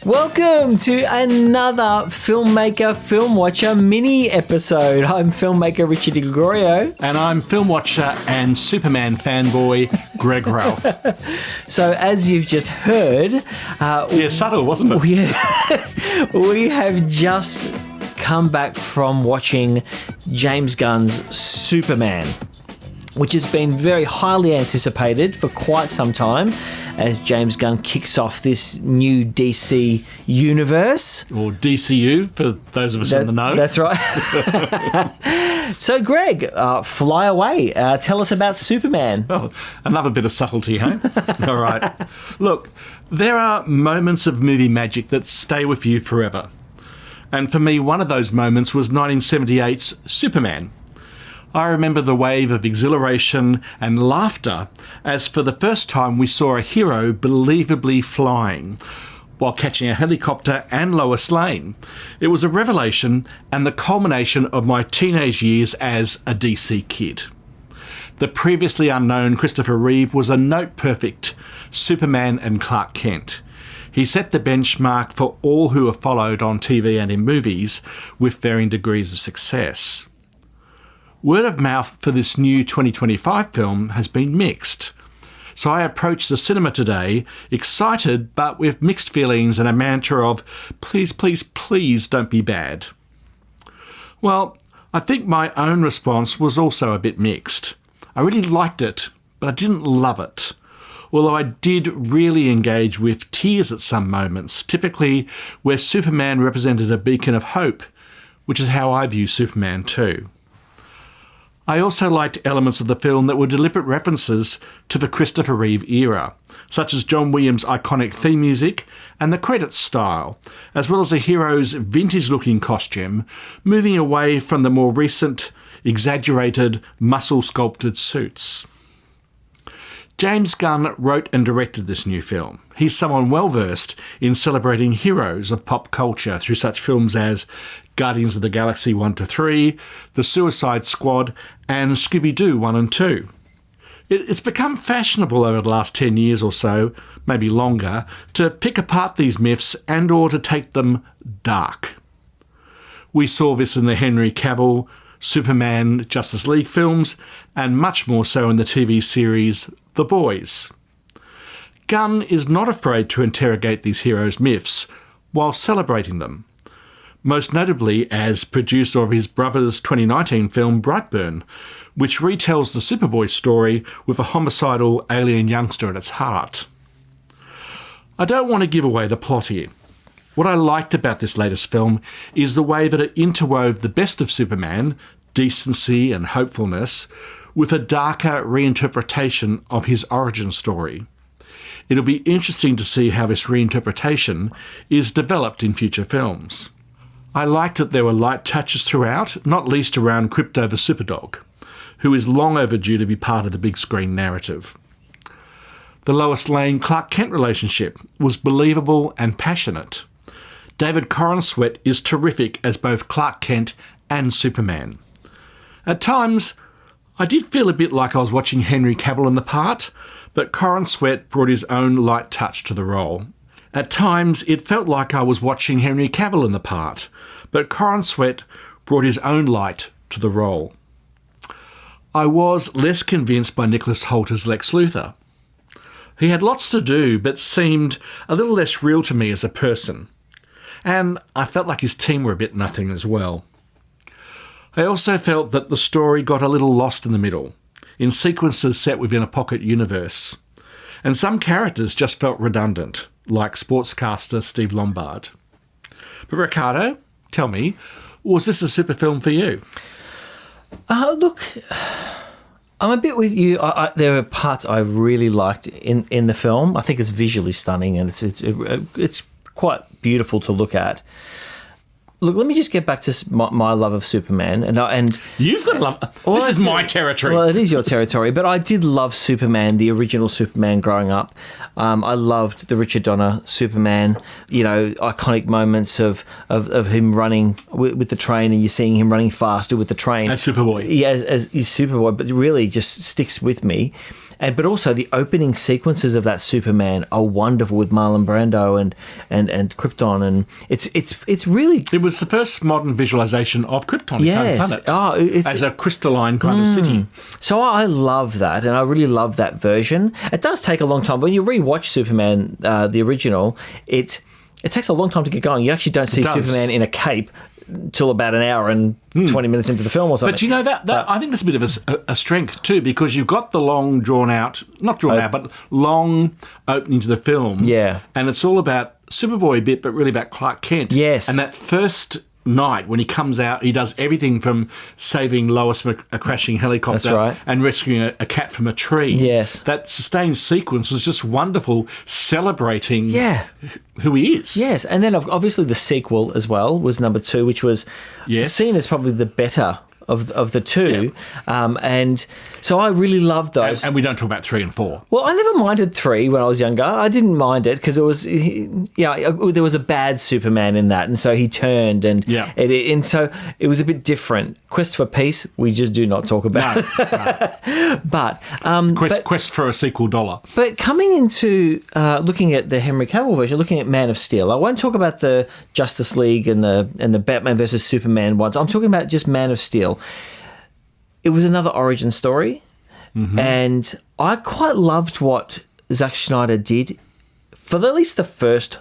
Welcome to another Filmmaker Film Watcher mini episode. I'm filmmaker Richard Di Gregorio. And I'm film watcher and Superman fanboy Greg Ralph. So as you've just heard... subtle, wasn't it? We have just come back from watching James Gunn's Superman, which has been very highly anticipated for quite some time as James Gunn kicks off this new DC universe. Or DCU, for those of us in the know. That's right. So, Greg, fly away. Tell us about Superman. Oh, another bit of subtlety, hey? All right. Look, there are moments of movie magic that stay with you forever. And for me, one of those moments was 1978's Superman. I remember the wave of exhilaration and laughter as for the first time we saw a hero believably flying while catching a helicopter and Lois Lane. It was a revelation and the culmination of my teenage years as a DC kid. The previously unknown Christopher Reeve was a note-perfect Superman and Clark Kent. He set the benchmark for all who have followed on TV and in movies with varying degrees of success. Word of mouth for this new 2025 film has been mixed. So I approached the cinema today excited but with mixed feelings and a mantra of please, please, please don't be bad. Well, I think my own response was also a bit mixed. I really liked it, but I didn't love it. Although I did really engage with tears at some moments, typically where Superman represented a beacon of hope, which is how I view Superman too. I also liked elements of the film that were deliberate references to the Christopher Reeve era, such as John Williams' iconic theme music and the credits style, as well as the hero's vintage-looking costume, moving away from the more recent, exaggerated, muscle-sculpted suits. James Gunn wrote and directed this new film. He's someone well-versed in celebrating heroes of pop culture through such films as Guardians of the Galaxy 1-3, The Suicide Squad, and Scooby-Doo 1 and 2. It's become fashionable over the last 10 years or so, maybe longer, to pick apart these myths and or to take them dark. We saw this in the Henry Cavill, Superman, Justice League films, and much more so in the TV series The Boys. Gunn is not afraid to interrogate these heroes' myths while celebrating them, most notably as producer of his brother's 2019 film Brightburn, which retells the Superboy story with a homicidal alien youngster at its heart. I don't want to give away the plot here. What I liked about this latest film is the way that it interwove the best of Superman, decency and hopefulness, with a darker reinterpretation of his origin story. It'll be interesting to see how this reinterpretation is developed in future films. I liked that there were light touches throughout, not least around Krypto the Superdog, who is long overdue to be part of the big screen narrative. The Lois Lane-Clark Kent relationship was believable and passionate. David Corenswet is terrific as both Clark Kent and Superman. At times, I did feel a bit like I was watching Henry Cavill in the part, but Corenswet brought his own light touch to the role. At times, it felt like I was watching Henry Cavill in the part, but Corenswet brought his own light to the role. I was less convinced by Nicholas Holter's Lex Luthor. He had lots to do, but seemed a little less real to me as a person. And I felt like his team were a bit nothing as well. I also felt that the story got a little lost in the middle, in sequences set within a pocket universe. And some characters just felt redundant, like sportscaster Steve Lombard. But Ricardo, tell me, was this a super film for you? Look, I'm a bit with you. There are parts I really liked in the film. I think it's visually stunning and it's quite beautiful to look at. Look, let me just get back to my love of Superman. And you've got love. This is my territory. Well, it is your territory, but I did love Superman, the original Superman growing up. I loved the Richard Donner Superman, iconic moments of him running with the train and you're seeing him running faster with the train. As Superboy. Yeah, as Superboy, but really just sticks with me. but also the opening sequences of that Superman are wonderful with Marlon Brando and Krypton, and it's really. It was the first modern visualization of Krypton, its own Yes. planet, as a crystalline kind of city. So I love that, and I really love that version. It does take a long time. When you rewatch Superman, the original, it takes a long time to get going. You actually don't see Superman in a cape till about an hour and 20 minutes into the film or something. But you know, that I think that's a bit of a strength too, because you've got the long but long opening to the film. Yeah. And it's all about Superboy a bit, but really about Clark Kent. Yes. And that first night when he comes out, he does everything from saving Lois from a crashing helicopter. That's right. And rescuing a cat from a tree. Yes. That sustained sequence was just wonderful, celebrating who he is. Yes, and then obviously the sequel as well was number 2, which was seen as probably the better of the two. And so I really loved those. And we don't talk about 3 and 4. Well, I never minded 3 when I was younger. I didn't mind it because it was, there was a bad Superman in that, and so he turned, and so it was a bit different. Quest for Peace, we just do not talk about. No. But Quest for a sequel dollar. But coming into looking at the Henry Cavill version, looking at Man of Steel, I won't talk about the Justice League and the Batman versus Superman ones. I'm talking about just Man of Steel. It was another origin story, and I quite loved what Zack Snyder did for at least the first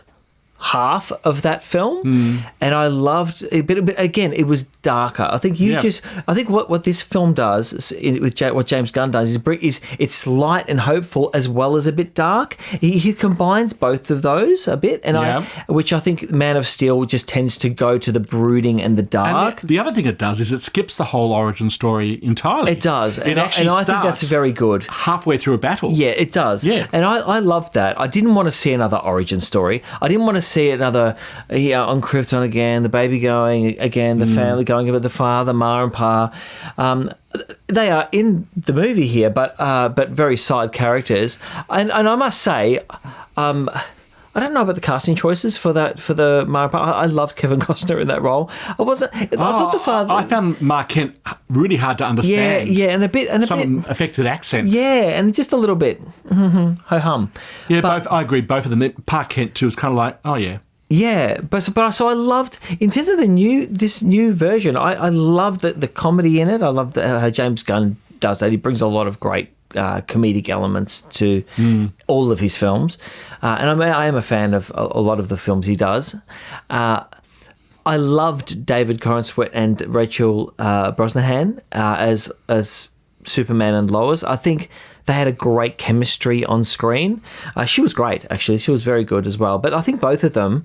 half of that film, and I loved it. But again, it was darker. I think I think what this film does with what James Gunn does is it's light and hopeful as well as a bit dark. He combines both of those a bit, and which I think Man of Steel just tends to go to the brooding and the dark. And the other thing it does is it skips the whole origin story entirely. It does, and I think that's very good. Halfway through a battle. Yeah, it does. Yeah, and I loved that. I didn't want to see another origin story. I didn't want to see another on Krypton again, the baby going again, the family going about the father, Ma and Pa. They are in the movie here, but very side characters. And I must say, I don't know about the casting choices for the Ma and Pa. I loved Kevin Costner in that role. I thought the father. I found Mark Kent really hard to understand. Yeah, and a bit affected accent. Yeah, and just a little bit ho hum. Yeah, both. I agree. Both of them. Park Kent too was kind of like, oh yeah. Yeah, but so I loved, in terms of this new version, I love the comedy in it. I love how James Gunn does that. He brings a lot of great comedic elements to all of his films, and I am a fan of a lot of the films he does. I loved David Corenswet and Rachel Brosnahan as Superman and Lois. I think they had a great chemistry on screen. She was great, actually. She was very good as well. But I think both of them,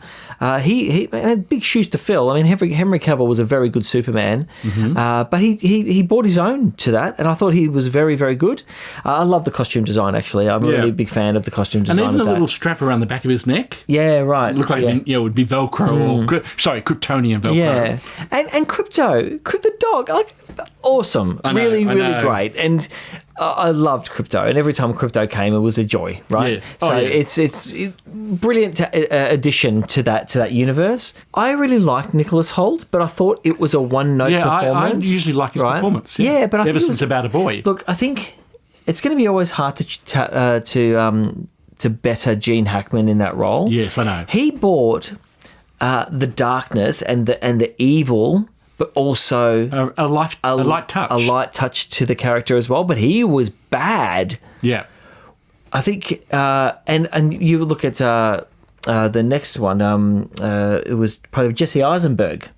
he had big shoes to fill. I mean, Henry Cavill was a very good Superman, but he brought his own to that, and I thought he was very, very good. I love the costume design, actually. I'm a really big fan of the costume design. And even the little strap around the back of his neck. Yeah, right. Looked like it would be Velcro or Kryptonian Velcro. Yeah, and Krypto, the dog, like awesome, really great, and. I loved Krypto, and every time Krypto came, it was a joy, right? Yeah. It's brilliant addition to that universe. I really liked Nicholas Hoult, but I thought it was a one-note performance. I usually like his performance. Yeah, but ever since About a Boy. Look, I think it's going to be always hard to better Gene Hackman in that role. Yes, I know. He brought the darkness and the evil, but also a light touch. A light touch to the character as well. But he was bad. Yeah. I think, and you look at the next one, it was probably Jesse Eisenberg.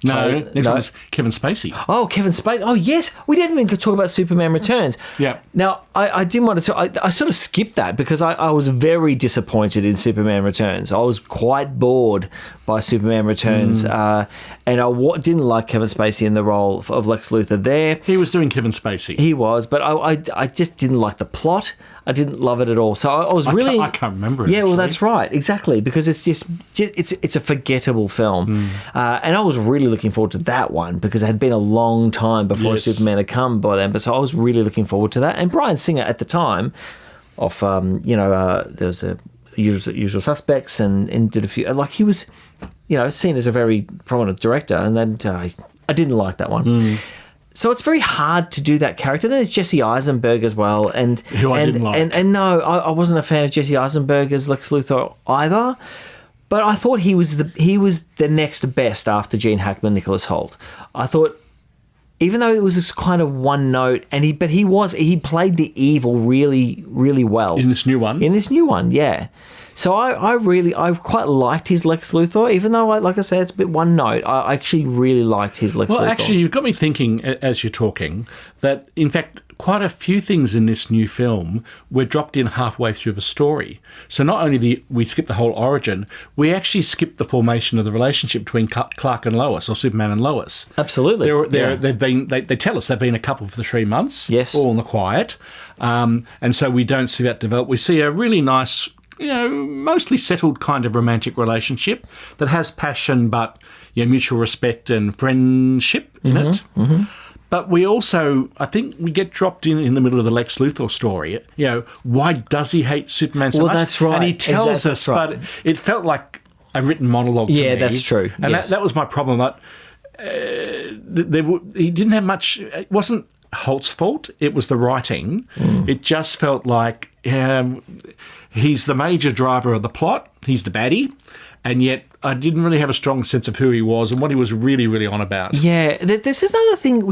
No, next one was Kevin Spacey. Oh, Kevin Spacey. Oh, yes. We didn't even talk about Superman Returns. Yeah. Now, I didn't want to talk. I sort of skipped that because I was very disappointed in Superman Returns. I was quite bored by Superman Returns. And I didn't like Kevin Spacey in the role of Lex Luthor there. He was doing Kevin Spacey. He was, but I just didn't like the plot. I didn't love it at all. So I was really... I can't remember it, Yeah, actually. Well, that's right. Exactly. Because it's just... It's a forgettable film. And I was really looking forward to that one because it had been a long time before Superman had come by then. But so I was really looking forward to that. And Bryan Singer at the time of, there was a Usual Suspects and did a few... Like, he was, seen as a very prominent director. And then I didn't like that one. So it's very hard to do that character. Then there's Jesse Eisenberg as well, and Who I didn't like. And no, I wasn't a fan of Jesse Eisenberg as Lex Luthor either. But I thought he was the next best after Gene Hackman, Nicholas Hoult. I thought, even though it was this kind of one note, and he played the evil really, really well In this new one? In this new one, yeah. So I quite liked his Lex Luthor, even though, like I said, it's a bit one note. I actually really liked his Lex Luthor. Well, actually, you've got me thinking, as you're talking, that, in fact, quite a few things in this new film were dropped in halfway through the story. So not only we skipped the whole origin, we actually skipped the formation of the relationship between Clark and Lois, or Superman and Lois. Absolutely. They tell us they've been a couple for the 3 months, yes, all in the quiet. And so we don't see that develop. We see a really nice, mostly settled kind of romantic relationship that has passion, but mutual respect and friendship in it. Mm-hmm. But we also, I think, we get dropped in the middle of the Lex Luthor story. Why does he hate Superman so much? Well, that's right. And he tells us, right. But it felt like a written monologue to me. Yeah, that's true. And yes. that was my problem. That he didn't have much. It wasn't Holt's fault. It was the writing. It just felt like he's the major driver of the plot. He's the baddie. And yet I didn't really have a strong sense of who he was and what he was really, really on about. Yeah, there's another thing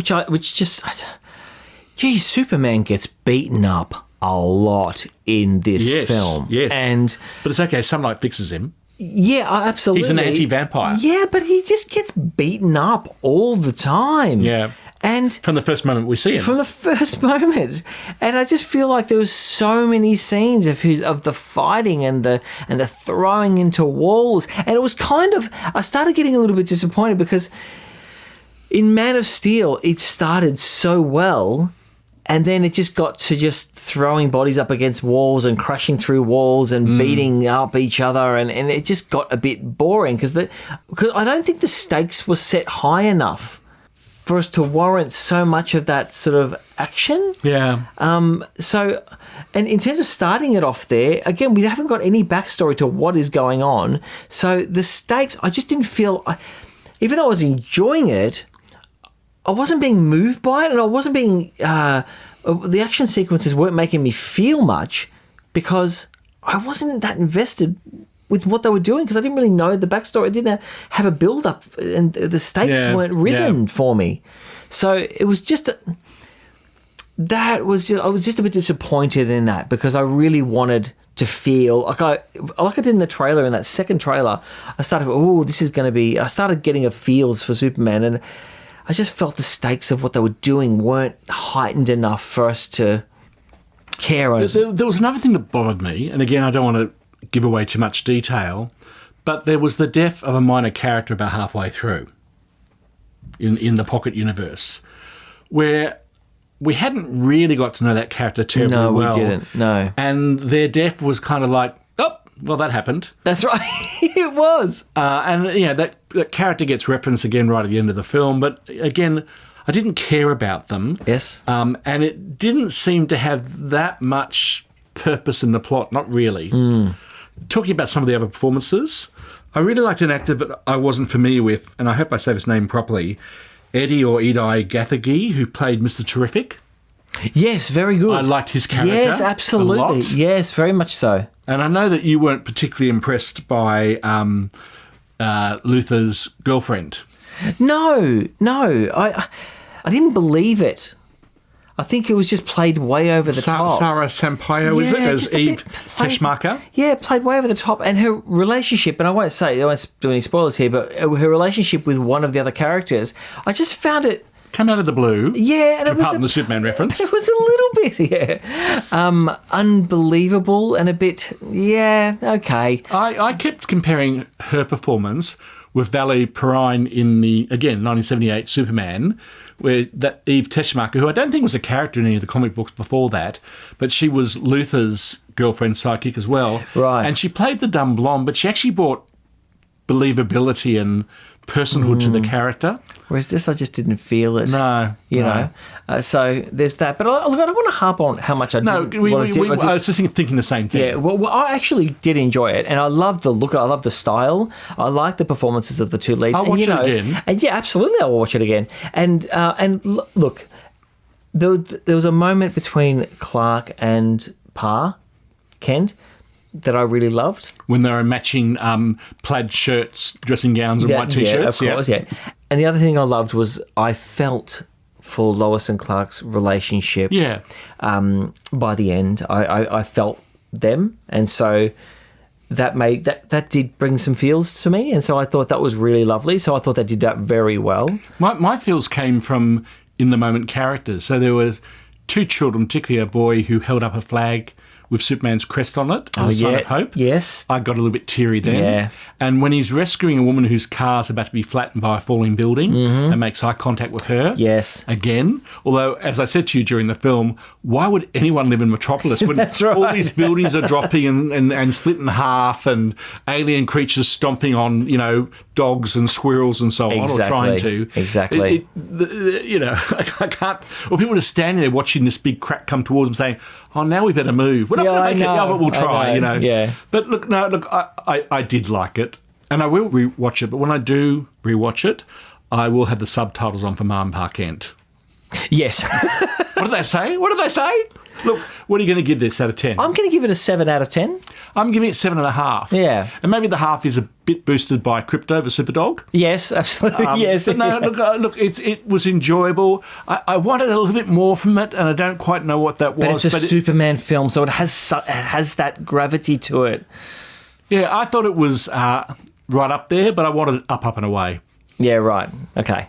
Superman gets beaten up a lot in this film. Yes, but it's okay. Sunlight fixes him. Yeah, absolutely. He's an anti-vampire. Yeah, but he just gets beaten up all the time. Yeah. And from the first moment we see him. From the first moment. And I just feel like there was so many scenes of the fighting and the throwing into walls. And it was I started getting a little bit disappointed because in Man of Steel, it started so well, and then it just got to just throwing bodies up against walls and crashing through walls and beating up each other, and it just got a bit boring because I don't think the stakes were set high enough for us to warrant so much of that sort of action. Yeah. So, and in terms of starting it off there, again, we haven't got any backstory to what is going on. So the stakes, I just didn't feel, even though I was enjoying it, I wasn't being moved by it, and I wasn't being, the action sequences weren't making me feel much because I wasn't that invested with what they were doing because I didn't really know the backstory. I didn't have a build-up, and the stakes weren't risen for me. So it was just... I was just a bit disappointed in that because I really wanted to feel... Like I did in the trailer, in that second trailer, I started getting a feels for Superman, and I just felt the stakes of what they were doing weren't heightened enough for us to care. There was another thing that bothered me, and again, I don't want to give away too much detail, but there was the death of a minor character about halfway through in the Pocket universe, where we hadn't really got to know that character terribly well. No, we didn't, no. And their death was kind of like, oh, well, that happened. That's right, it was. And, that character gets referenced again right at the end of the film, but again, I didn't care about them. Yes. And it didn't seem to have that much purpose in the plot, not really. Talking about some of the other performances, I really liked an actor that I wasn't familiar with, and I hope I say his name properly, Edi Gathegi, who played Mr. Terrific. Yes, very good. I liked his character. Yes, absolutely. A lot. Yes, very much so. And I know that you weren't particularly impressed by Luthor's girlfriend. No, I didn't believe it. I think it was just played way over the top. Sarah Sampaio, is it, as Eve Teschmacher? Yeah, played way over the top. And her relationship, and I won't do any spoilers here, but her relationship with one of the other characters, I just found it... Come out of the blue. Yeah. And apart from the Superman reference. It was a little bit, unbelievable and a bit, okay. I kept comparing her performance with Valerie Perrine in the, again, 1978 Superman, where that Eve Teschmacher, who I don't think was a character in any of the comic books before that, but she was Luthor's girlfriend sidekick as well. Right. And she played the dumb blonde, but she actually brought believability and personhood to the character. Whereas this, I just didn't feel it. No. You know? So there's that. But look, I don't want to harp on how much I did. No, I was just thinking the same thing. Yeah, well, I actually did enjoy it, and I love the look. I love the style. I like the performances of the two leads. I'll watch it again. And yeah, absolutely, I'll watch it again. And look, there was a moment between Clark and Kent, that I really loved. When they were matching plaid shirts, dressing gowns, and white T-shirts. Yeah, of course, yeah. And the other thing I loved was I felt for Lois and Clark's relationship. Yeah. By the end, I felt them, and so that did bring some feels to me, and so I thought that was really lovely. So I thought they did that very well. My feels came from in the moment characters. So there was two children, particularly a boy who held up a flag with Superman's crest on it as a sign of hope. Yes. I got a little bit teary then. Yeah. And when he's rescuing a woman whose car's about to be flattened by a falling building and makes eye contact with her. Yes. Again. Although, as I said to you during the film, why would anyone live in Metropolis when That's right. all these buildings are dropping and split in half and alien creatures stomping on, dogs and squirrels and so on, or trying to. Exactly. I can't... Or people just standing there watching this big crack come towards them saying, oh, now we better move. We're not going to make it, but we'll try, Yeah. But look, I did like it, and I will rewatch it, but when I do rewatch it, I will have the subtitles on for Ma and Pa Kent. Yes. What did they say? Look, what are you going to give this out of 10? I'm going to give it a 7 out of 10. I'm giving it 7.5. Yeah. And maybe the half is a bit boosted by Crypto, the Superdog. Yes, absolutely. Yes. But no, look, it was enjoyable. I wanted a little bit more from it, and I don't quite know what that was. But it's a Superman film, so it has that gravity to it. Yeah, I thought it was right up there, but I wanted it up and away. Yeah, right. Okay.